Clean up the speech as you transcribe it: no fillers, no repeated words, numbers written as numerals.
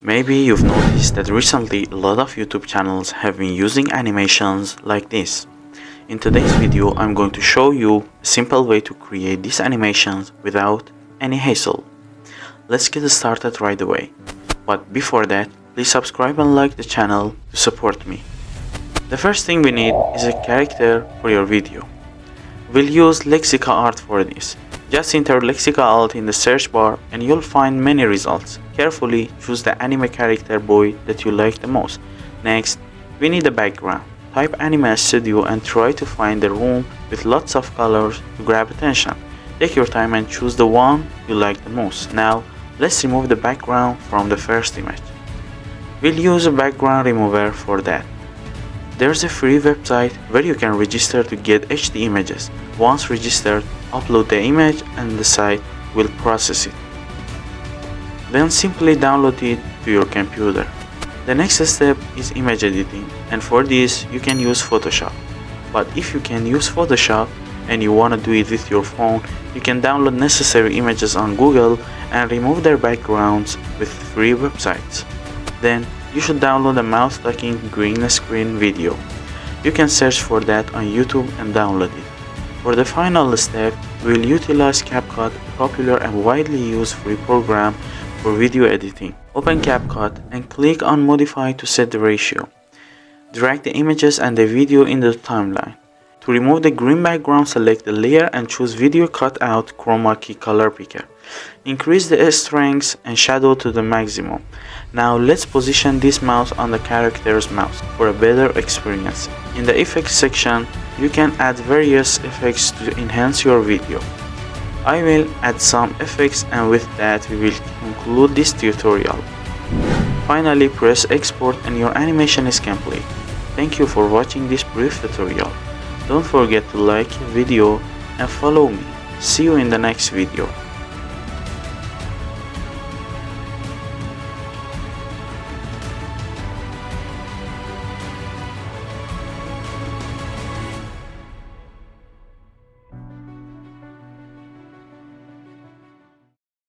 Maybe you've noticed that recently a lot of YouTube channels have been using animations like this. In today's video, I'm going to show you a simple way to create these animations without any hassle. Let's get started right away. But before that, please subscribe and like the channel to support me. The first thing we need is a character for your video. We'll use Lexica art for this. Just enter Lexica art in the search bar and you'll find many results. Carefully choose the anime character boy that you like the most. Next, we need a background. Type Anime Studio and try to find a room with lots of colors to grab attention. Take your time and choose the one you like the most. Now, let's remove the background from the first image. We'll use a background remover for that. There's a free website where you can register to get HD images. Once registered, upload the image and the site will process it. Then simply download it to your computer. The next step is image editing, and for this you can use Photoshop. But if you can use Photoshop and you want to do it with your phone, you can download necessary images on Google and remove their backgrounds with free websites. Then you should download a mouse-talking green screen video. You can search for that on YouTube and download it. For the final step, we'll utilize CapCut, a popular and widely used free program for video editing. Open CapCut and click on Modify to set the ratio. Drag the images and the video in the timeline. To remove the green background, select the layer and choose Video Cutout Chroma Key Color Picker. Increase the strength and shadow to the maximum. Now let's position this mouse on the character's mouse for a better experience. In the effects section, you can add various effects to enhance your video. I will add some effects, and with that we will conclude this tutorial. Finally, press export and your animation is complete. Thank you for watching this brief tutorial. Don't forget to like the video and follow me. See you in the next video.